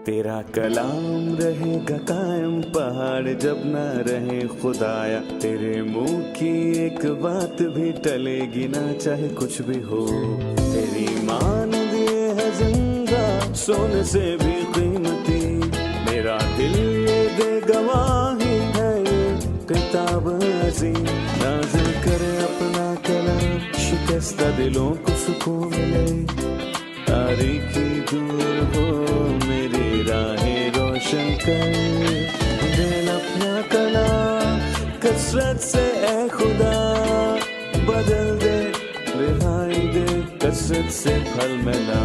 तेरा कलाम रहेगा कायम पहाड़ जब न रहे खुदाया, तेरे मुंह की एक बात भी टलेगी ना चाहे कुछ भी हो। तेरी मान दिए है जिंदा सोने से भी कीमती, मेरा दिल ये दे गवाही है ये किताब अजीम। नाज़िल करे अपना कलाम, शिकस्ता दिलों को सुकून मिले, तारीखी दूर हो मेरी राहें रोशन कर। दिल अपना कलाम कसरत से ए खुदा बदल दे, रिहाई दे कसरत से फल मिला,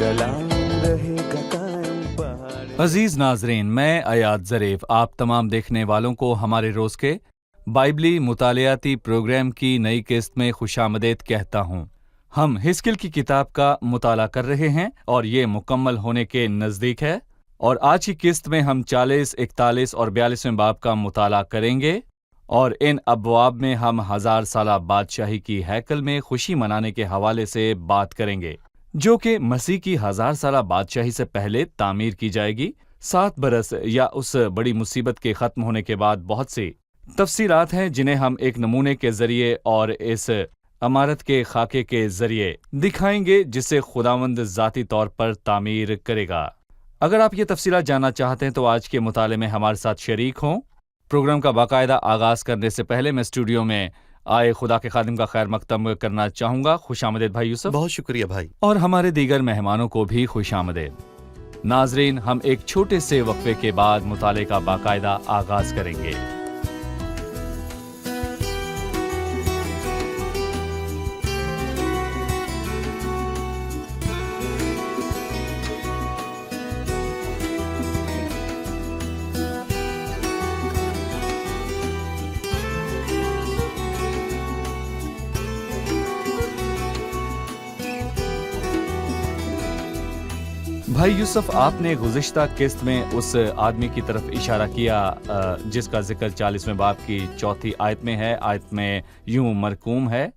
कलाम रहेगा कायम पहाड़। अजीज नाजरीन, मैं अयाद ज़रीफ आप तमाम देखने वालों को हमारे रोज़ के बाइबली मुतालियाती प्रोग्राम की नई किस्त में खुशामदीद कहता हूँ। हम हिस्किल की किताब का मुताला कर रहे हैं और ये मुकम्मल होने के नज़दीक है, और आज की किस्त में हम 40, 41 और 42वें बाब का मुताला करेंगे, और इन अबवाब में हम 1000 साला बादशाही की हैकल में खुशी मनाने के हवाले से बात करेंगे, जो कि मसीह की 1000 साला बादशाही से पहले तामीर की जाएगी। 7 बरस या उस बड़ी मुसीबत के ख़त्म होने के बाद बहुत सी तफसीलात हैं जिन्हें हम एक नमूने के ज़रिए और इस अमारत के खाके के ज़रिए दिखाएंगे जिसे खुदावंद ज़ाती तौर पर तामीर करेगा। अगर आप ये तफसीलात जानना चाहते हैं तो आज के मुताले में हमारे साथ शरीक हों। प्रोग्राम का बाकायदा आगाज़ करने से पहले मैं स्टूडियो में आए खुदा के खादिम का खैर मकदम करना चाहूँगा। खुशामदीद भाई यूसुफ। बहुत शुक्रिया भाई। और हमारे दीगर मेहमानों को भी खुशामदीद। नाजरीन, हम एक छोटे से वक्फे के बाद मुताले का बाकायदा आगाज़ करेंगे। भाई यूसुफ, आपने गुज़िश्ता किस्त में उस आदमी की तरफ इशारा किया जिसका जिक्र 40वें बाब की 4थी आयत में है। आयत में यूं मरकूम है,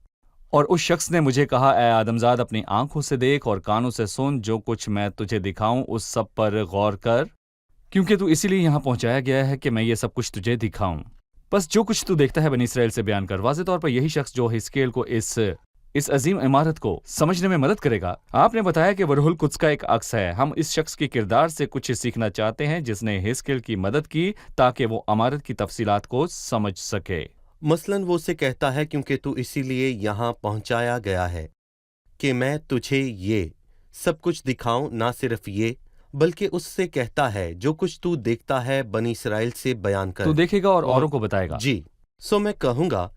और उस शख्स ने मुझे कहा, ए आदमजाद, अपनी आंखों से देख और कानों से सुन, जो कुछ मैं तुझे दिखाऊं उस सब पर गौर कर, क्योंकि तू इसीलिए यहाँ पहुँचाया गया है कि मैं ये सब कुछ तुझे दिखाऊं। बस जो कुछ तू देखता है बनी इसराइल से बयान कर। वाज़े तौर पर यही शख्स जो हिस्केल को इस अजीम इमारत को समझने में मदद करेगा। आपने बताया कि वह रूहुल कुद्स का एक अक्स है। हम इस शख्स के किरदार से कुछ सीखना चाहते हैं जिसने हिस्केल की मदद की ताकि वो इमारत की तफसीलात को समझ सके। मसलन वो उसे कहता है, क्योंकि तू इसीलिए यहाँ पहुँचाया गया है कि मैं तुझे ये सब कुछ दिखाऊं। ना सिर्फ ये, बल्कि उससे कहता है जो कुछ तू देखता है बनी इसराइल से बयान कर। तू देखेगा और औरों को बताएगा। जी। सो मैं कहूँगा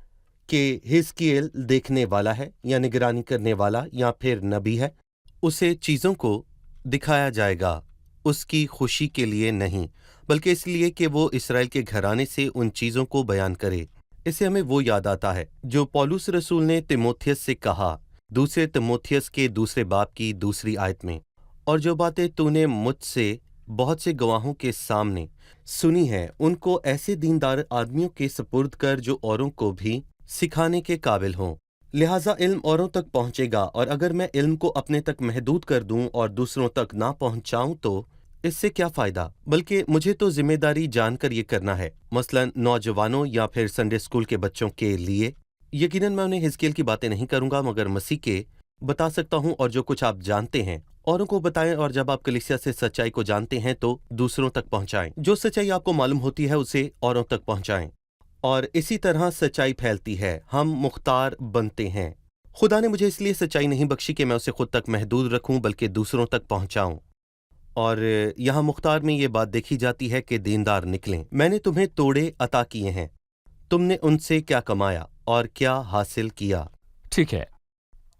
कि हिजकियेल देखने वाला है या निगरानी करने वाला या फिर नबी है। उसे चीज़ों को दिखाया जाएगा उसकी खुशी के लिए नहीं, बल्कि इसलिए कि वो इसराइल के घराने से उन चीज़ों को बयान करे। इससे हमें वो याद आता है जो पौलुस रसूल ने तिमोथियस से कहा, दूसरे तिमोथियस के 2 बाब की 2 आयत में, और जो बातें तूने मुझसे बहुत से गवाहों के सामने सुनी है उनको ऐसे दीनदार आदमियों के सपुर्द कर जो औरों को भी सिखाने के काबिल हों। लिहाजा इल्म औरों तक पहुंचेगा, और अगर मैं इल्म को अपने तक महदूद कर दूं और दूसरों तक ना पहुंचाऊं तो इससे क्या फ़ायदा। बल्कि मुझे तो जिम्मेदारी जानकर ये करना है। मसलन नौजवानों या फिर संडे स्कूल के बच्चों के लिए यकीनन मैं उन्हें हिजकियेल की बातें नहीं करूंगा, मगर मसीह के बता सकता हूं। और जो कुछ आप जानते हैं औरों को बताएं, और जब आप कलीसिया से सच्चाई को जानते हैं तो दूसरों तक पहुंचाएं। जो सच्चाई आपको मालूम होती है उसे औरों तक पहुंचाएं, और इसी तरह सच्चाई फैलती है। हम मुख्तार बनते हैं। खुदा ने मुझे इसलिए सच्चाई नहीं बख्शी कि मैं उसे खुद तक महदूद रखूं, बल्कि दूसरों तक पहुंचाऊं। और यहाँ मुख्तार में ये बात देखी जाती है कि दीनदार निकलें। मैंने तुम्हें तोड़े अता किए हैं, तुमने उनसे क्या कमाया और क्या हासिल किया। ठीक है,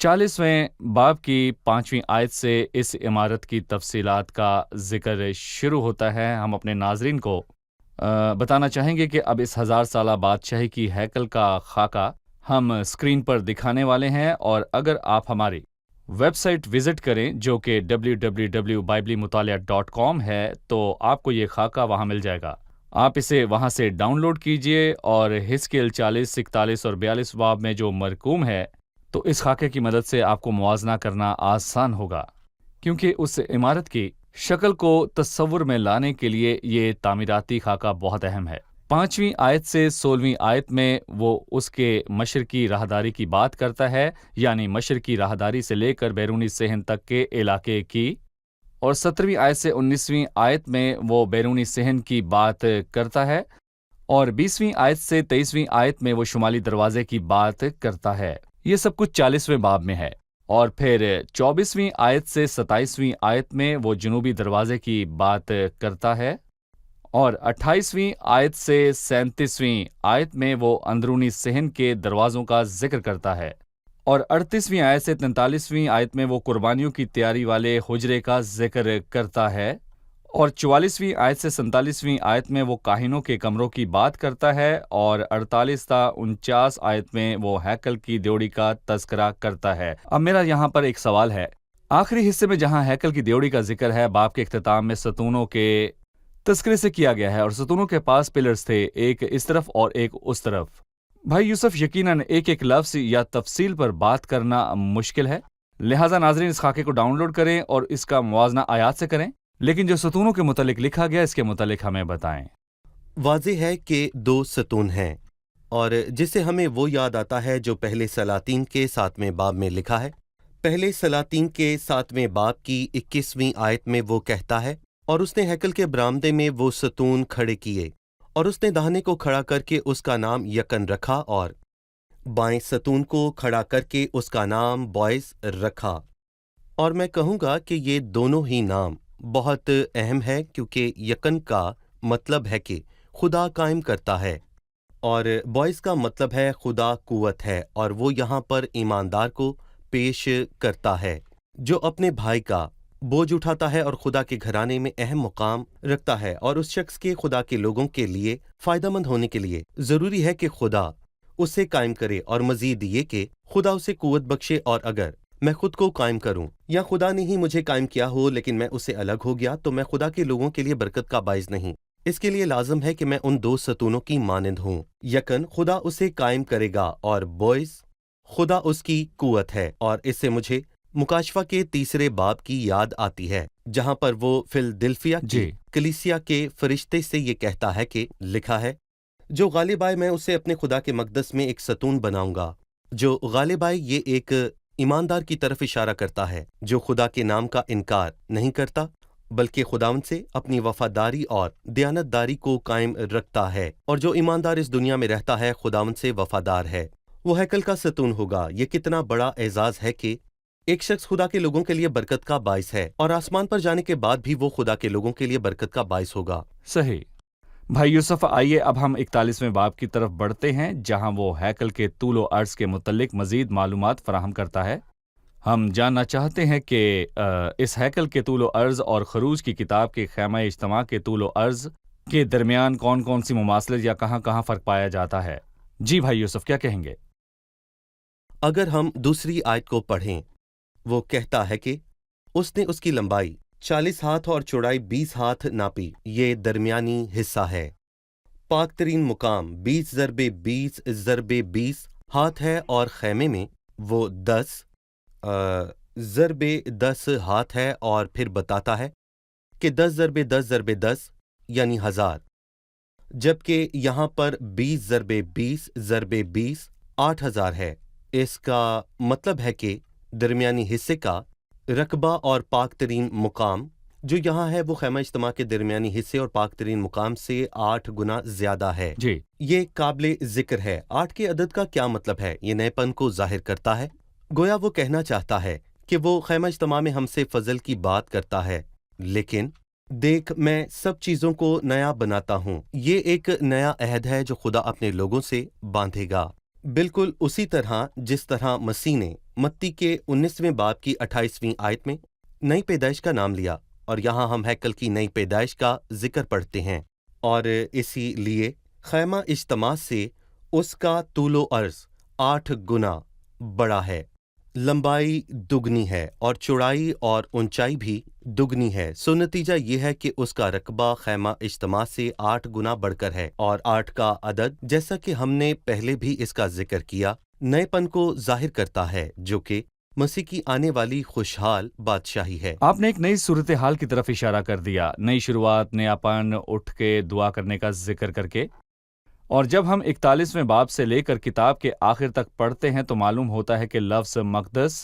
40वें बाब की 5वीं आयत से इस इमारत की तफसीलात का जिक्र शुरू होता है। हम अपने नाजरीन को बताना चाहेंगे कि अब इस 1000 साला बादशाही की हैकल का खाका हम स्क्रीन पर दिखाने वाले हैं, और अगर आप हमारी वेबसाइट विजिट करें जो कि www.biblimutalia.com है तो आपको ये खाका वहाँ मिल जाएगा। आप इसे वहाँ से डाउनलोड कीजिए, और हिजकियेल 40, 41 और 42 बाब में जो मरकूम है तो इस खाके की मदद से आपको मुआजना करना आसान होगा, क्योंकि उस इमारत की शक्ल को तस्वुर में लाने के लिए ये तामीराती खाका बहुत अहम है। 5वीं आयत से 16वीं आयत में वो उसके मशरकी राहदारी की बात करता है, यानी मशरकी राहदारी से लेकर बैरूनी सेहन तक के इलाके की, और 17वीं आयत से 19वीं आयत में वो बैरूनी सेहन की बात करता है, और 20वीं आयत से 23वीं आयत में वो शुमाली दरवाजे की बात करता है। ये सब कुछ 40वें बाब में है। और फिर 24वीं आयत से 27वीं आयत में वो जनूबी दरवाजे की बात करता है, और 28वीं आयत से 37वीं आयत में वो अंदरूनी सेहन के दरवाज़ों का जिक्र करता है, और 38वीं आयत से 43वीं आयत में वो कुर्बानियों की तैयारी वाले हुजरे का जिक्र करता है, और 44वीं आयत से 47वीं आयत में वो काहिनों के कमरों की बात करता है, और 48 ता 49 आयत में वो हैकल की ड्योढ़ी का तज़किरा करता है। अब मेरा यहाँ पर एक सवाल है, आखिरी हिस्से में जहाँ हैकल की ड्योढ़ी का जिक्र है, बाब के इख्तिताम में सतूनों के तज़किरे से किया गया है, और सतूनों के पास पिलर्स थे, एक इस तरफ और एक उस तरफ। भाई यूसुफ, यकीनन एक एक लफ्ज़ या तफसील पर बात करना मुश्किल है, लिहाजा नाज़रीन इस खाके को डाउनलोड करें और इसका मुवाजना आयात से करें, लेकिन जो सतूनों के मुतालिक लिखा गया इसके मुतालिक हमें बताएं। वाज़ेह है कि 2 सतून हैं, और जिससे हमें वो याद आता है जो पहले सलातीन के 7वें बाब में लिखा है। पहले सलातीन के 7वें बाब की 21वीं आयत में वो कहता है, और उसने हैकल के बरामदे में वो सतून खड़े किए, और उसने दाहिने को खड़ा करके उसका नाम यकन रखा, और बाएं सतून को खड़ा करके उसका नाम बॉयस रखा। और मैं कहूँगा कि ये दोनों ही नाम बहुत अहम है, क्योंकि यकन का मतलब है कि खुदा कायम करता है, और बॉयस का मतलब है खुदा कुव्वत है, और वो यहाँ पर ईमानदार को पेश करता है जो अपने भाई का बोझ उठाता है और खुदा के घराने में अहम मुकाम रखता है, और उस शख्स के खुदा के लोगों के लिए फ़ायदेमंद होने के लिए ज़रूरी है कि खुदा उसे कायम करे, और मज़ीद ये कि खुदा उसे कुव्वत बख्शे। और अगर मैं खुद को कायम करूं, या खुदा ने ही मुझे कायम किया हो लेकिन मैं उससे अलग हो गया, तो मैं खुदा के लोगों के लिए बरकत का बाइस नहीं। इसके लिए लाजम है कि मैं उन 2 सतूनों की मानिंद हूँ। यकन खुदा उसे कायम करेगा, और बॉयस खुदा उसकी कुव्वत है। और इससे मुझे मुकाशफा के 3 बाब की याद आती है, जहाँ पर वो फिलदिल्फिया की कलीसिया के फरिश्ते से ये कहता है कि लिखा है, जो गालिब आए मैं उसे अपने खुदा के मकदस में एक सतून बनाऊंगा। जो गालिब आए ये एक ईमानदार की तरफ इशारा करता है, जो खुदा के नाम का इनकार नहीं करता, बल्कि खुदावन से अपनी वफादारी और दयानतदारी को कायम रखता है, और जो ईमानदार इस दुनिया में रहता है खुदावन से वफादार है, वो हैकल का सतून होगा। ये कितना बड़ा एजाज है कि एक शख्स खुदा के लोगों के लिए बरकत का बाइस है, और आसमान पर जाने के बाद भी वो खुदा के लोगों के लिए बरकत का बाइस होगा। सही। भाई यूसुफ, आइए अब हम 41वें बाब की तरफ बढ़ते हैं, जहां वो हैकल के तूल व अर्ज के मुतल्लिक मजीद मालूमात फराहम करता है। हम जानना चाहते हैं कि इस हैकल के तूल व अर्ज और खरूज की किताब के खैमा इज्तिमा के तूल व अर्ज के दरमियान कौन कौन सी मुमासलत या कहाँ कहाँ फ़र्क पाया जाता है। जी भाई यूसुफ, क्या कहेंगे? अगर हम दूसरी आयत को पढ़ें, वो कहता है कि उसने उसकी लंबाई 40 हाथ और चौड़ाई 20 हाथ नापी। ये दरमियानी हिस्सा है। पाक तरीन मुकाम 20 ज़रबे 20 ज़रबे 20 हाथ है, और खैमे में वो 10 ज़रबे 10 हाथ है, और फिर बताता है कि 10 ज़रबे 10 ज़रबे 10 यानी 1000, जबकि यहाँ पर 20 ज़रबे 20 ज़रबे 20 8000 है। इसका मतलब है कि दरमियानी हिस्से का रकबा और पाक तरीन मुकाम जो यहाँ है वो खैमा इज्तिमा के दरमियानी हिस्से और पाक तरीन मुकाम से 8 गुना ज्यादा है। जी, ये काबिले जिक्र है। 8 के अदद का क्या मतलब है? ये नएपन को जाहिर करता है। गोया वो कहना चाहता है कि वो खैमा इज्तिमा में हमसे फजल की बात करता है, लेकिन देख मैं सब चीजों को नया बनाता हूँ। ये एक नया अहद है जो खुदा अपने लोगों से बांधेगा, बिल्कुल उसी तरह जिस तरह मसीह ने मत्ती के 19वें बाब की 28वीं आयत में नई पैदाइश का नाम लिया, और यहाँ हम हैकल की नई पैदाइश का जिक्र पढ़ते हैं, और इसीलिए खैमा इज्तिमा से उसका तूलो अर्ज 8 गुना बड़ा है। लंबाई दुगनी है और चौड़ाई और ऊंचाई भी दुगनी है। सो नतीजा ये है कि उसका रकबा खैमा इज्तिमा से 8 गुना बढ़कर है, और 8 का अदद, जैसा कि हमने पहले भी इसका जिक्र किया, नएपन को जाहिर करता है जो कि مسیح کی آنے والی خوشحال بادشاہی ہے۔ آپ نے ایک نئی صورتحال کی طرف اشارہ کر دیا، نئی شروعات، نیا پن، اٹھ کے دعا کرنے کا ذکر کر کے۔ اور جب ہم 41ویں باب سے لے کر کتاب کے آخر تک پڑھتے ہیں تو معلوم ہوتا ہے کہ لفظ مقدس،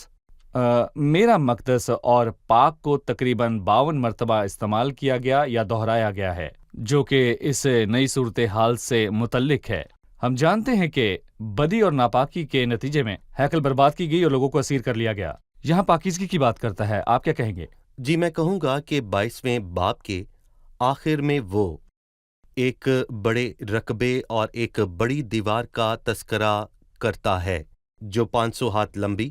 میرا مقدس اور پاک کو تقریباً 52 مرتبہ استعمال کیا گیا یا دہرایا گیا ہے، جو کہ اس نئی صورتحال سے متعلق ہے۔ ہم جانتے ہیں کہ بدی اور ناپاکی کے نتیجے میں ہیکل برباد کی گئی اور لوگوں کو اسیر کر لیا گیا۔ یہاں پاکیزگی کی بات کرتا ہے، آپ کیا کہیں گے؟ جی، میں کہوں گا کہ 22ویں باب کے آخر میں وہ ایک بڑے رقبے اور ایک بڑی دیوار کا تذکرہ کرتا ہے جو 500 ہاتھ لمبی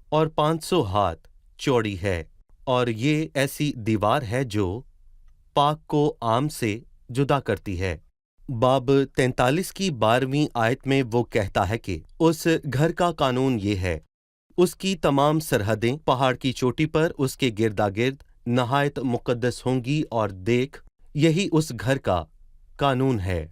اور 500 ہاتھ چوڑی ہے، اور یہ ایسی دیوار ہے جو پاک کو عام سے جدا کرتی ہے۔ باب 43 کی 12ویں آیت میں وہ کہتا ہے کہ اس گھر کا قانون یہ ہے، اس کی تمام سرحدیں پہاڑ کی چوٹی پر اس کے گردا گرد نہایت مقدس ہوں گی، اور دیکھ، یہی اس گھر کا قانون ہے۔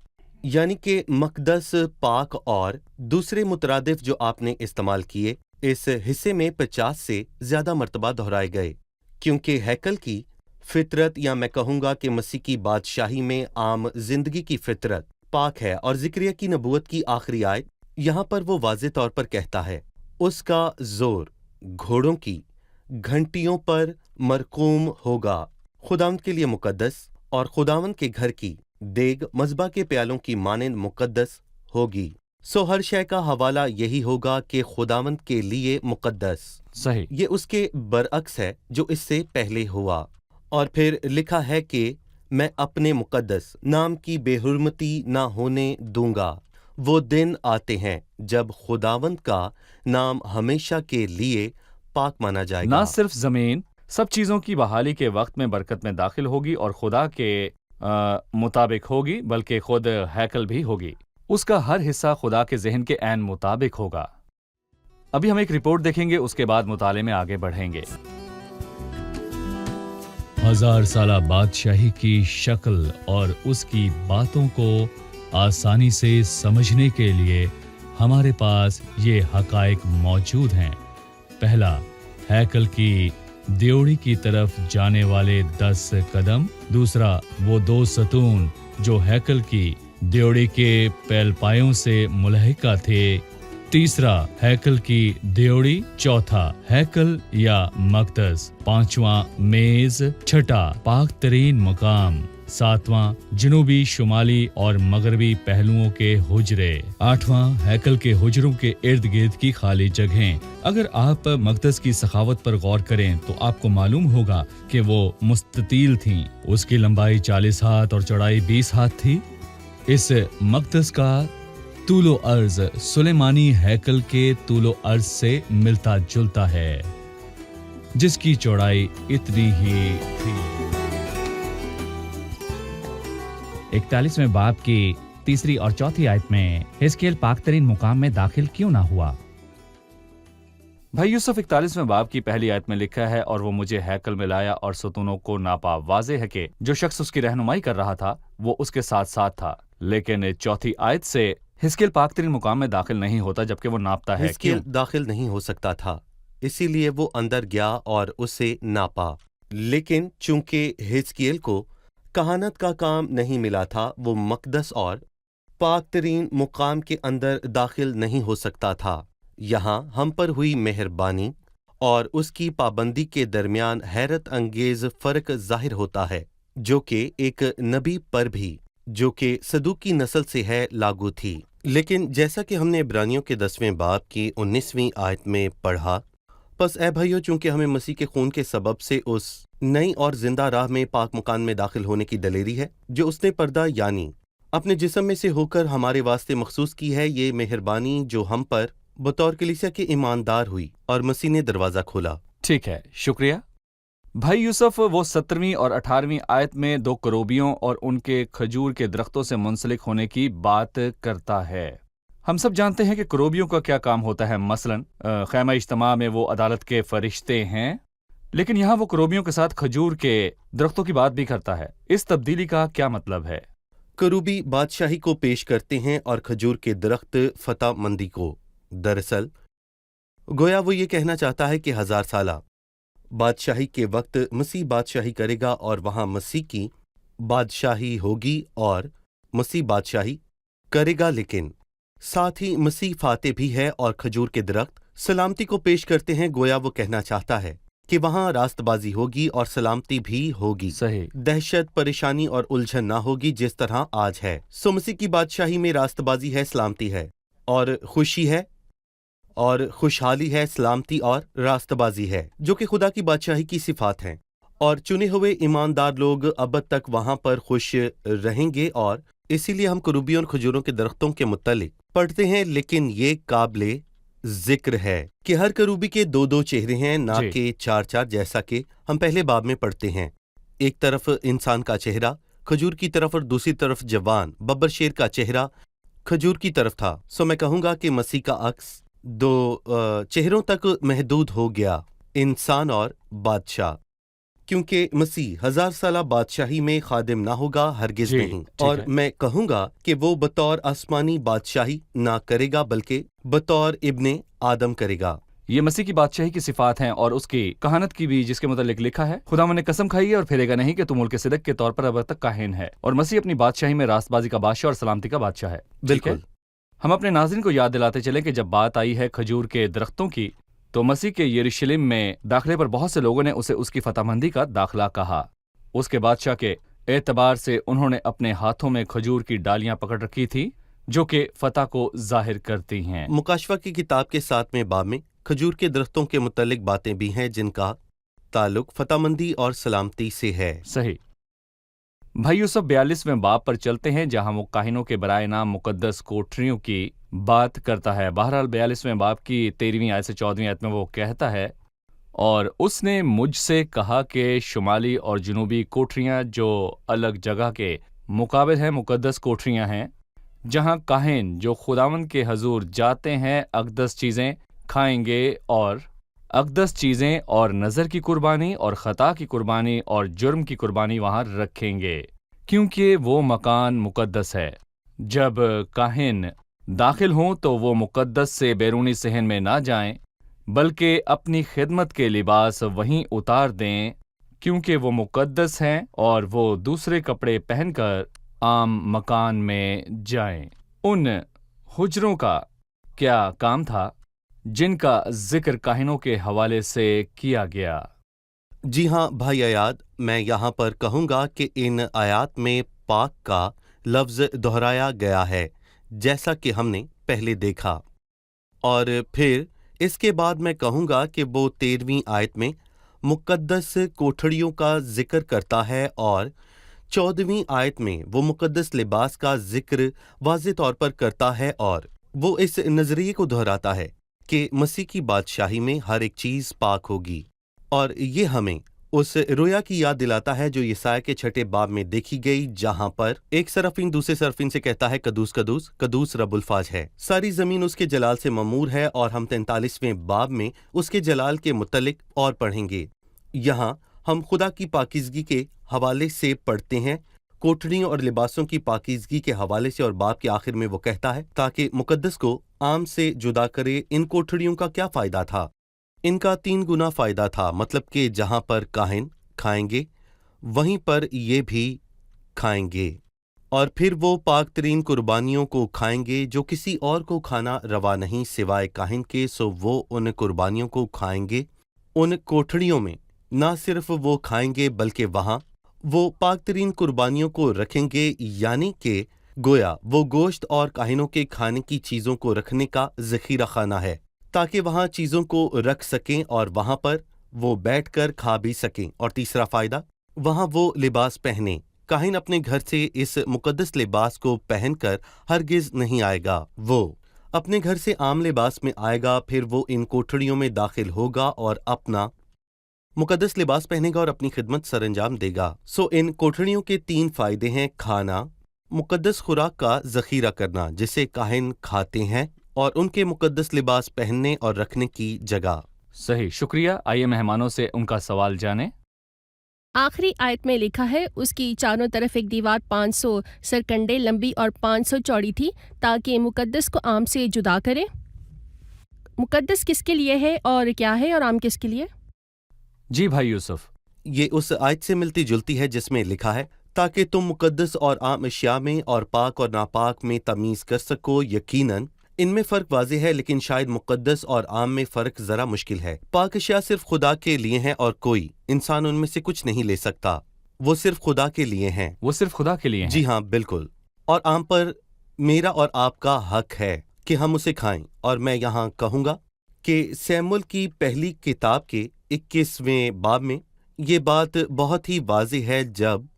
یعنی کہ مقدس، پاک اور دوسرے مترادف جو آپ نے استعمال کیے اس حصے میں 50 سے زیادہ مرتبہ دہرائے گئے، کیونکہ ہیکل کی فطرت، یا میں کہوں گا کہ مسیح کی بادشاہی میں عام زندگی کی فطرت پاک ہے، اور زکریا کی نبوت کی آخری آیت یہاں پر وہ واضح طور پر کہتا ہے، اس کا زور گھوڑوں کی گھنٹیوں پر مرقوم ہوگا۔ خداوند کے لیے مقدس، اور خداوند کے گھر کی دیگ مذبح کے پیالوں کی مانند مقدس ہوگی۔ سو ہر شے کا حوالہ یہی ہوگا کہ خداوند کے لیے مقدس۔ صحیح۔ یہ اس کے برعکس ہے جو اس سے پہلے ہوا۔ اور پھر لکھا ہے کہ میں اپنے مقدس نام کی بے حرمتی نہ ہونے دوں گا۔ وہ دن آتے ہیں جب خداوند کا نام ہمیشہ کے لیے پاک مانا جائے گا۔ نہ صرف زمین سب چیزوں کی بحالی کے وقت میں برکت میں داخل ہوگی اور خدا کے مطابق ہوگی، بلکہ خود ہیکل بھی ہوگی۔ اس کا ہر حصہ خدا کے ذہن کے عین مطابق ہوگا۔ ابھی ہم ایک رپورٹ دیکھیں گے، اس کے بعد مطالعے میں آگے بڑھیں گے۔ 1000 سالہ بادشاہی کی شکل اور اس کی باتوں کو آسانی سے سمجھنے کے لیے ہمارے پاس یہ حقائق موجود ہیں۔ پہلا، ہیکل کی دیوڑی کی طرف جانے والے 10 قدم۔ دوسرا، وہ 2 ستون جو ہیکل کی دیوڑی کے پیل پایوں سے ملحقہ تھے۔ تیسرا، ہیکل کی دیوڑی۔ چوتھا، ہیکل یا مقدس۔ پانچواں، میز۔ چھٹا، پاک ترین مقام۔ ساتواں، جنوبی، شمالی اور مغربی پہلوؤں کے حجرے۔ آٹھواں، ہیکل کے حجروں کے ارد گرد کی خالی جگہیں۔ اگر آپ مقدس کی سخاوت پر غور کریں تو آپ کو معلوم ہوگا کہ وہ مستطیل تھیں۔ اس کی لمبائی 40 ہاتھ اور چوڑائی 20 ہاتھ تھی۔ اس مقدس کا طول و عرض سلیمانی ہیکل کے طول و عرض سے ملتا جلتا ہے، جس کی چوڑائی اتنی ہی تھی۔ 41ویں باب کی تیسری اور چوتھی آیت میں حزقیل پاک ترین مقام میں داخل کیوں نہ ہوا؟ بھائی یوسف، 41ویں باب کی پہلی آیت میں لکھا ہے، اور وہ مجھے ہیکل میں لایا اور ستونوں کو ناپا۔ واضح ہے کہ جو شخص اس کی رہنمائی کر رہا تھا وہ اس کے ساتھ ساتھ تھا، لیکن چوتھی آیت سے حزقیل پاک ترین مقام میں داخل نہیں ہوتا جبکہ وہ ناپتا ہے۔ حزقیل داخل نہیں ہو سکتا تھا، اسی لیے وہ اندر گیا اور اسے ناپا۔ لیکن چونکہ حزقیل کو کہانت کا کام نہیں ملا تھا، وہ مقدس اور پاک ترین مقام کے اندر داخل نہیں ہو سکتا تھا۔ یہاں ہم پر ہوئی مہربانی اور اس کی پابندی کے درمیان حیرت انگیز فرق ظاہر ہوتا ہے، جو کہ ایک نبی پر بھی، جو کہ صدوق کی نسل سے ہے، لاگو تھی۔ لیکن جیسا کہ ہم نے عبرانیوں کے 10ویں باب کی 19ویں آیت میں پڑھا، پس اے بھائیو، چونکہ ہمیں مسیح کے خون کے سبب سے اس نئی اور زندہ راہ میں پاک مکان میں داخل ہونے کی دلیری ہے جو اس نے پردہ یعنی اپنے جسم میں سے ہو کر ہمارے واسطے مخصوص کی ہے، یہ مہربانی جو ہم پر بطور کلیسیا کے ایماندار ہوئی اور مسیح نے دروازہ کھولا۔ ٹھیک ہے، شکریہ بھائی یوسف۔ وہ 17ویں اور 18ویں آیت میں 2 کروبیوں اور ان کے کھجور کے درختوں سے منسلک ہونے کی بات کرتا ہے۔ ہم سب جانتے ہیں کہ کروبیوں کا کیا کام ہوتا ہے۔ مثلاً خیمہ اجتماع میں وہ عدالت کے فرشتے ہیں، لیکن یہاں وہ کروبیوں کے ساتھ کھجور کے درختوں کی بات بھی کرتا ہے۔ اس تبدیلی کا کیا مطلب ہے؟ کروبی بادشاہی کو پیش کرتے ہیں اور کھجور کے درخت فتح مندی کو۔ دراصل गोया वो ये कहना चाहता है कि 1000 साला बादशाही के वक्त मसीह बादशाही करेगा और वहां मसीह की बादशाही होगी और मसीह बादशाही करेगा, लेकिन साथ ही मसीह फाते भी है और खजूर के दरख्त सलामती को पेश करते हैं। गोया वो कहना चाहता है कि वहां रास्तबाजी होगी और सलामती भी होगी, सही। दहशत, परेशानी और उलझन ना होगी जिस तरह आज है। सो मसीह की बादशाही में रास्तबाजी है, सलामती है और खुशी है और खुशहाली है, सलामती और रास्तबाजी है, जो कि खुदा की बादशाही की सिफात हैं। और चुने हुए ईमानदार लोग अब तक वहां पर खुश रहेंगे और इसीलिए हम करूबियों और खजूरों के दरख्तों के मुत्तलिक पढ़ते हैं। लेकिन ये काबिले जिक्र है कि हर करूबी के 2-2 चेहरे हैं, ना जी। कि 4-4, जैसा कि हम पहले बाब में पढ़ते हैं। एक तरफ इंसान का चेहरा खजूर की तरफ और दूसरी तरफ जवान बब्बर शेर का चेहरा खजूर की तरफ था। सो मैं कहूंगा कि मसीह का अक्स 2 चेहरों तक महदूद हो गया, इंसान और बादशाह, क्योंकि मसीह 1000 साला बादशाही में खादिम ना होगा, हरगिज जी, नहीं। ठीक और है। मैं कहूंगा कि वो बतौर आसमानी बादशाही ना करेगा, बल्कि बतौर इब्ने आदम करेगा। ये मसीह की बादशाही की सिफात हैं और उसकी कहानत की भी, जिसके मुतालिक लिखा है, खुदावंद ने कसम खाई है और फेरेगा नहीं कि तुम मुल्क सिदक के तौर पर अब तक काहिन है। और मसीह अपनी बादशाही में रास्तबाजी का बादशाह और सलामती का बादशाह है। ठीक है? बिल्कुल। हम अपने नाज़रीन को याद दिलाते चले कि जब बात आई है खजूर के दरख्तों की, तो मसीह के यरूशलेम में दाखिले पर बहुत से लोगों ने उसे उसकी फतहमंदी का दाखला कहा। उसके बादशाह के एतबार से उन्होंने अपने हाथों में खजूर की डालियां पकड़ रखी थी, जो कि फतह को जाहिर करती हैं। मुकाशवा की किताब के 7वें बाब में खजूर के दरख्तों के मुतल्लिक बातें भी हैं, जिनका ताल्लुक फतहमंदी और सलामती से है। सही। भाई यूसुफ 42वें बाब पर चलते हैं, जहां वो काहिनों के बराए नाम मुकद्दस कोठरियों की बात करता है। बहरहाल 42वें बाब की 13वीं आयत से 14वीं आयत में वो कहता है, और उसने मुझसे कहा कि शुमाली और जनूबी कोठरियां जो अलग जगह के मुकाबिल हैं मुकद्दस कोठरियां हैं, जहां काहिन जो खुदावंद के हजूर जाते हैं अक़दस चीज़ें खाएंगे और अक़दस चीज़ें और नज़र की कुर्बानी और ख़ता की कुर्बानी और जुर्म की कुर्बानी वहाँ रखेंगे, क्योंकि वो मकान मुकद्दस है। जब काहिन दाखिल हों तो वो मुकद्दस से बैरूनी सहन में ना जाएं, बल्कि अपनी खिदमत के लिबास वहीं उतार दें, क्योंकि वो मुकद्दस हैं, और वो दूसरे कपड़े पहनकर आम मकान में जाएं। उन हुजरों का क्या काम था जिनका जिक्र काहिनों के हवाले से किया गया? जी हाँ भाई आयात, मैं यहाँ पर कहूँगा कि इन आयात में पाक का लफ्ज़ दोहराया गया है, जैसा कि हमने पहले देखा। और फिर इसके बाद मैं कहूँगा कि वो 13वीं आयत में मुकद्दस कोठड़ियों का जिक्र करता है और 14वीं आयत में वो मुकद्दस लिबास का जिक्र वाज़ेह तौर पर करता है, और वो इस नज़रिए को दोहराता है कि मसीह की बादशाही में हर एक चीज़ पाक होगी। और ये हमें उस रोया की याद दिलाता है जो यसाया के 6 बाब में देखी गई, जहां पर एक सरफिन दूसरे सरफिन से कहता है, कदूस कदूस कदूस रब्बुल फाज है, सारी जमीन उसके जलाल से ममूर है। और हम 43वें बाब में उसके जलाल के मुतल्लिक और पढ़ेंगे। यहाँ हम खुदा की पाकीज़गी के हवाले से पढ़ते हैं, कोठरियों और लिबासों की पाकीज़गी के हवाले से, और बाब के आखिर में वो कहता है, ताकि मुकद्दस को आम से जुदा करे। इन कोठरियों का क्या फ़ायदा था? इनका 3 गुना फ़ायदा था, मतलब कि जहाँ पर काहिन खाएंगे वहीं पर ये भी खाएंगे, और फिर वो पाक तरीन कुर्बानियों को खाएंगे जो किसी और को खाना रवा नहीं सिवाय काहिन के। सो वो उन कुर्बानियों को खाएंगे। उन कोठड़ियों में ना सिर्फ वो खाएंगे, बल्कि वहाँ वो पाक तरीन कुर्बानियों को रखेंगे, यानी कि गोया वो गोश्त और काहिनों के खाने की चीज़ों को रखने का ज़ख़ीरा खाना है, ताकि वहाँ चीज़ों को रख सकें और वहाँ पर वो बैठकर खा भी सकें। और तीसरा फ़ायदा, वहाँ वो लिबास पहने। काहिन अपने घर से इस मुकद्दस लिबास को पहनकर हरगिज़ नहीं आएगा, वो अपने घर से आम लिबास में आएगा। फिर वो इन कोठड़ियों में दाखिल होगा और अपना मुकद्दस लिबास पहनेगा और अपनी खिदमत सरंजाम देगा। सो इन कोठड़ियों के 3 फ़ायदे हैं: खाना, मुकद्दस खुराक का ज़ख़ीरा करना जिसे काहिन खाते हैं, और उनके मुकद्दस लिबास पहनने और रखने की जगह। सही, शुक्रिया। आइए मेहमानों से उनका सवाल जानें। आखिरी आयत में लिखा है, उसकी चारों तरफ एक दीवार 500 सरकंडे लंबी और 500 चौड़ी थी, ताकि मुकद्दस को आम से जुदा करे। मुकद्दस किसके लिए है और क्या है, और आम किसके लिए? जी भाई यूसुफ। ये उस आयत से मिलती जुलती है जिसमें लिखा है, ताकि तुम मुकद्दस और आम अशिया में और पाक और नापाक में तमीज़ कर सको। यकीनन इनमें फ़र्क वाज़ेह है, लेकिन शायद मुकद्दस और आम में फ़र्क ज़रा मुश्किल है। पाक अशिया सिर्फ खुदा के लिए हैं और कोई इंसान उनमें से कुछ नहीं ले सकता। वो सिर्फ खुदा के लिए हैं। वो सिर्फ खुदा के लिए हैं। जी हाँ, बिल्कुल। और आम पर मेरा और आपका हक है कि हम उसे खाएं। और मैं यहाँ कहूँगा कि सैमुअल की पहली किताब के 21वें बाब में ये बात बहुत ही वाज़ेह है। जब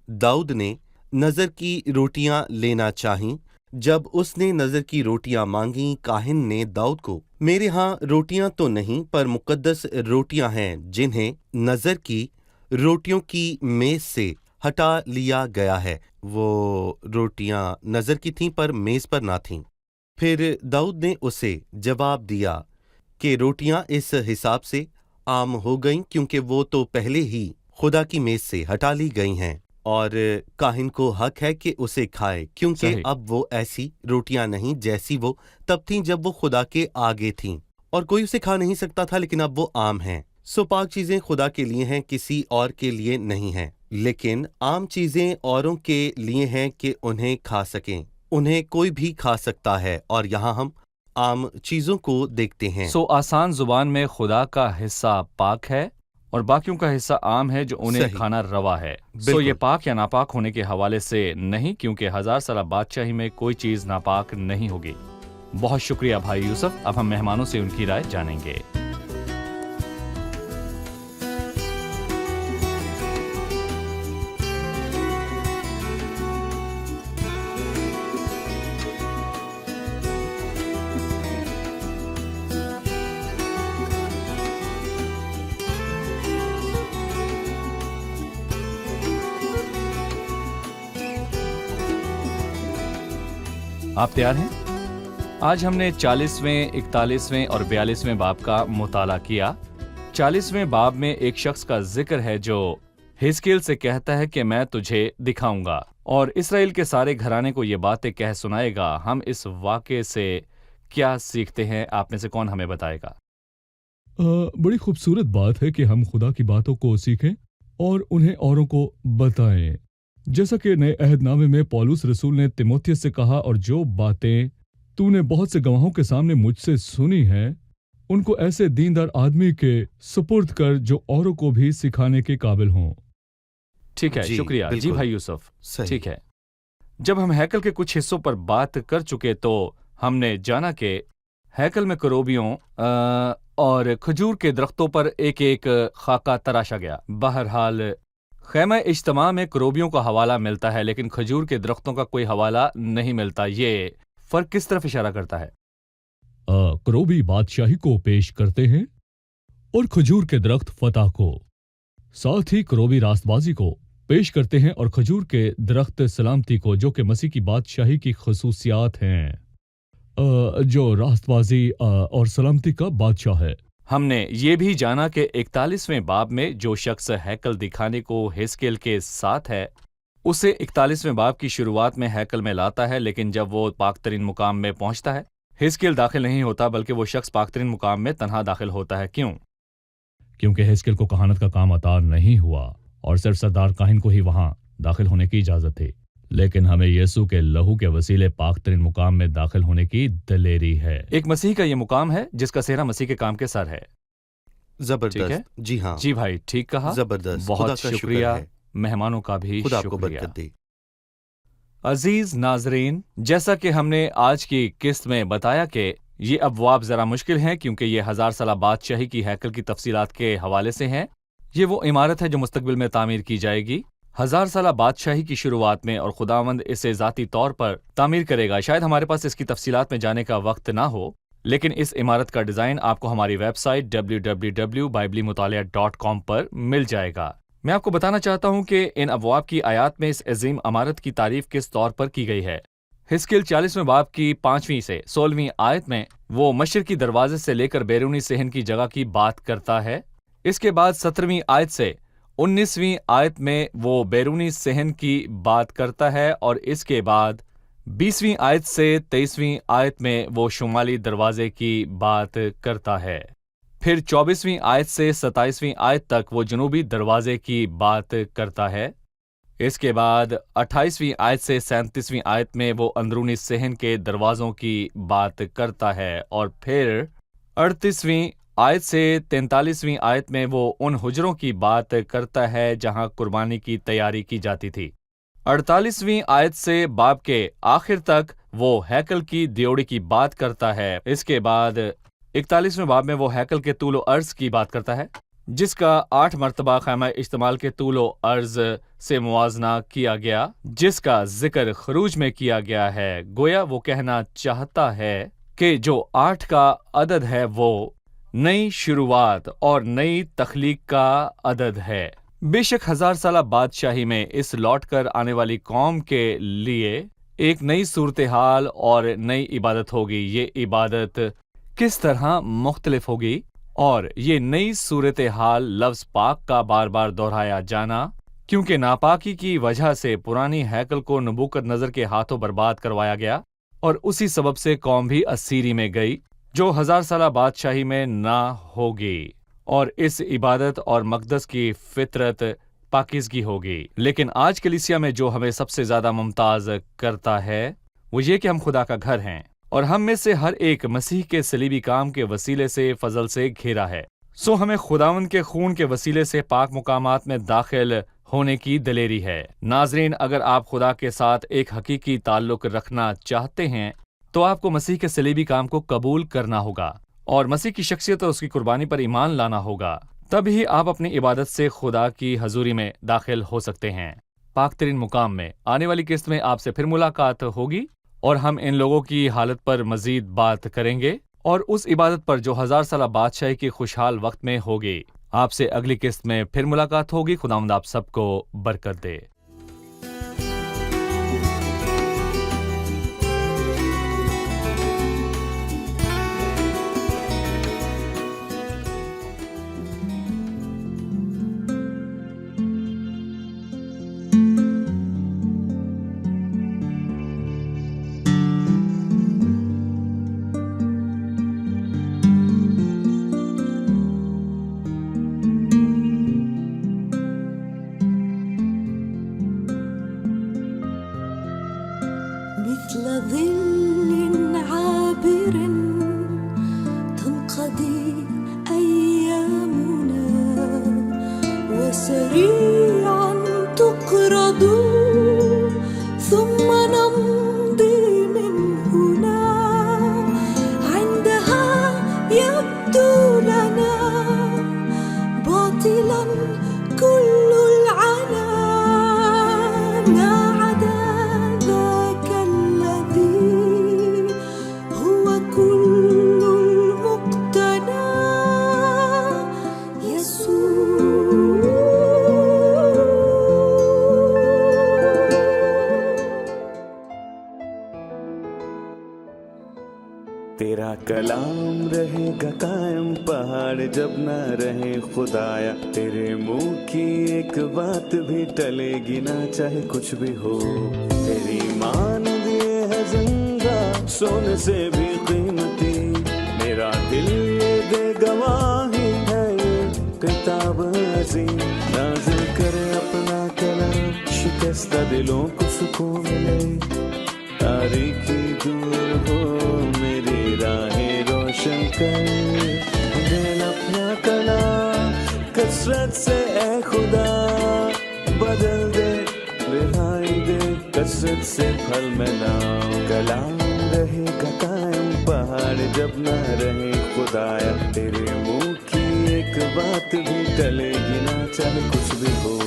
दाऊद ने नज़र की रोटियां लेना चाहीं, जब उसने नज़र की रोटियां मांगी, काहिन ने दाऊद को, मेरे यहाँ रोटियां तो नहीं पर मुकद्दस रोटियां हैं जिन्हें नज़र की रोटियों की मेज से हटा लिया गया है। वो रोटियां नज़र की थीं पर मेज पर ना थीं। फिर दाऊद ने उसे जवाब दिया कि रोटियां इस हिसाब से आम हो गईं क्योंकि वो तो पहले ही खुदा की मेज से हटा ली गई हैं, और काहिन को हक है कि उसे खाए, क्योंकि सही। अब वो ऐसी रोटियां नहीं जैसी वो तब थीं जब वो खुदा के आगे थीं, और कोई उसे खा नहीं सकता था, लेकिन अब वो आम हैं। सो पाक चीज़ें खुदा के लिए हैं, किसी और के लिए नहीं हैं। लेकिन आम चीज़ें औरों के लिए हैं कि उन्हें खा सकें। उन्हें कोई भी खा सकता है, और यहाँ हम आम चीज़ों को देखते हैं। सो आसान जुबान में खुदा का हिस्सा पाक है और बाकियों का हिस्सा आम है जो उन्हें सही। खाना रवा है। सो बिल्कुल। ये पाक या नापाक होने के हवाले से नहीं, क्योंकि 1000 साल बादशाही में कोई चीज नापाक नहीं होगी। बहुत शुक्रिया भाई यूसुफ। अब हम मेहमानों से उनकी राय जानेंगे। आप तैयार हैं? आज हमने 40वें, 41वें और 42वें बाब का मुताला किया। 40वें बाब में एक शख्स का जिक्र है जो हिजकिय्याल से कहता है कि मैं तुझे दिखाऊंगा, और इसराइल के सारे घराने को ये बातें कह सुनाएगा। हम इस वाक़े से क्या सीखते हैं? आप में से कौन हमें बताएगा? बड़ी खूबसूरत बात है कि हम खुदा की बातों को सीखें और उन्हें औरों को बताएं। जैसा कि नए अहदनामे में पौलुस रसूल ने तिमोथियस से कहा, और जो बातें तूने बहुत से गवाहों के सामने मुझसे सुनी हैं, उनको ऐसे दीनदार आदमी के सुपुर्द कर जो औरों को भी सिखाने के काबिल हों। ठीक है, जी, शुक्रिया जी बिल्कुल। भाई यूसुफ। सही। ठीक है। जब हम हैकल के कुछ हिस्सों पर बात कर चुके तो हमने जाना कि हैकल में करोबियों और खजूर के दरख्तों पर एक एक खाका तराशा गया। बहरहाल खैमा इज्तिमा में करोबियों का हवाला मिलता है, लेकिन खजूर के दरख्तों का कोई हवाला नहीं मिलता। ये फर्क किस तरफ इशारा करता है? करोबी बादशाही को पेश करते हैं और खजूर के दरख्त फतह को। साथ ही करोबी रास्तबाजी को पेश करते हैं और खजूर के दरख्त सलामती को, जो कि मसीह की बादशाही की खसूसियात हैं, जो रास्तबाजी और सलामती का बादशाह है। हमने ये भी जाना कि 41वें बाब में जो शख्स हैकल दिखाने को हिजकिय्याल के साथ है, उसे 41वें बाब की शुरुआत में हैकल में लाता है, लेकिन जब वो पाकतरीन मुकाम में पहुंचता है, हिजकिय्याल दाखिल नहीं होता, बल्कि वो शख्स पाकतरीन मुकाम में तन्हा दाखिल होता है। क्यों? क्योंकि हिजकिय्याल को कहानत का काम अता नहीं हुआ और सिर्फ सरदार काहिन को ही वहां दाखिल होने की इजाजत थी। लेकिन हमें यीशु के लहू के वसीले पाकतरीन मुकाम में दाखिल होने की दलेरी है। एक मसीह का ये मुकाम है जिसका सेहरा मसीह के काम के सर है। जबरदस्त। ठीक है? जी हाँ, जी भाई, ठीक कहा। जबरदस्त। बहुत खुदा का शुक्र शुक्रिया। है। मेहमानों का भी खुदा आपको शुक्रिया। बरकत दे। अजीज नाजरीन, जैसा कि हमने आज की किस्त में बताया कि ये अबवाब जरा मुश्किल हैं, क्योंकि ये 1000 साल बादशाही की हैकल की तफसीलात के हवाले से हैं। ये वो इमारत है जो मुस्तकबिल में तामीर की जाएगी 1000 साल बादशाही की शुरुआत में, और खुदावंद इसे ज़ाती तौर पर तामीर करेगा। शायद हमारे पास इसकी तफसीलात में जाने का वक्त ना हो, लेकिन इस इमारत का डिज़ाइन आपको हमारी वेबसाइट www.biblimutaliya.com पर मिल जाएगा। मैं आपको बताना चाहता हूँ कि इन अबवाब की आयात में इस अजीम इमारत की तारीफ किस तौर पर की गई है। हिजकिय्याल 40वें बाब की 5वीं से 16वीं आयत में वो मशरकी दरवाजे से लेकर बैरूनी सहन की जगह की बात करता है। इसके बाद 17वीं आयत से 19वीं आयत में वो बैरूनी सहन की बात करता है, और इसके बाद 20वीं आयत से 23वीं आयत में वो शुमाली दरवाजे की बात करता है। फिर 24वीं आयत से 27वीं आयत तक वो जनूबी दरवाजे की बात करता है। इसके बाद 28वीं आयत से 37वीं आयत में वो अंदरूनी सहन के दरवाज़ों की बात करता है और फिर 38वीं आयत से 43वीं आयत में वो उन हुजरों की बात करता है जहां कुर्बानी की तैयारी की जाती थी। 48वीं आयत से बाब के आखिर तक वो हैकल की दियोड़ी की बात करता है। इसके बाद 41वें बाब में वो हैकल के तूल व अर्ज की बात करता है, जिसका 8 मरतबा खैमा इज्तिमाल के तूल व अर्ज से मुवाजना किया गया, जिसका जिक्र खरूज में किया गया है। गोया वो कहना चाहता है कि जो 8 का अदद है वो नई शुरुआत और नई तख्लीक का अदद है। बेशक 1000 साला बादशाही में इस लौट कर आने वाली कौम के लिए एक नई सूरत हाल और नई इबादत होगी। ये इबादत किस तरह मुख्तलिफ होगी और ये नई सूरत हाल लफ्ज़ पाक का बार बार दोहराया जाना, क्योंकि नापाकी की वजह से पुरानी हैकल को नबूकदनज़र के हाथों बर्बाद करवाया गया और उसी सबब से कौम भी असीरी में गई, जो 1000 साला बादशाही में ना होगी, और इस इबादत और मकदस की फितरत पाकीज़गी होगी। लेकिन आज कलीसिया में जो हमें सबसे ज़्यादा मुमताज़ करता है वो ये कि हम खुदा का घर हैं और हम में से हर एक मसीह के सलीबी काम के वसीले से फजल से घिरा है। सो हमें खुदावंद के खून के वसीले से पाक मुकामात में दाखिल होने की दलेरी है। नाजरीन, अगर आप खुदा के साथ एक हकीकी ताल्लुक रखना चाहते हैं तो आपको मसीह के सलीबी काम को कबूल करना होगा और मसीह की शख्सियत और उसकी कुर्बानी पर ईमान लाना होगा। तभी आप अपनी इबादत से खुदा की हजूरी में दाखिल हो सकते हैं। पाक तरीन मुकाम में आने वाली किस्त में आपसे फिर मुलाकात होगी और हम इन लोगों की हालत पर मजीद बात करेंगे और उस इबादत पर जो 1000 साला बादशाही के खुशहाल वक्त में होगी। आपसे अगली किस्त में फिर मुलाकात होगी। खुदावंद आप सबको बरकत दे। مثل ظل عابر تنقضي أيامنا وسريعا تقرض ثم نمضي من هنا. عندها يبدو لنا باطلا كل العنا ما عدا ذاك الذي هو كل المقتنى तेरा कलाम रहेगा कायम पहाड़ जब ना रहे खुदाया, तेरे मुंह की एक बात भी टलेगी ना चाहे कुछ भी हो। तेरी मान दिए है जिंदा सोने से भी कीमती, मेरा दिल ये दे गवाही है ये किताब अज़ीम। नाज़िल करे अपना कलाम शिकस्ता दिलों को सुकून मिले, तारीकी दूर हो मेरी राहें रोशन कर। दिल अपना कलाम कसरत से ए खुदा बदल दे, रिहाई दे कसरत से फल में लाओ। कलाम रहेगा कायम पहाड़ जब ना रहे खुदाया, तेरे मुंह की एक बात भी टलेगी ना चाहे कुछ भी हो।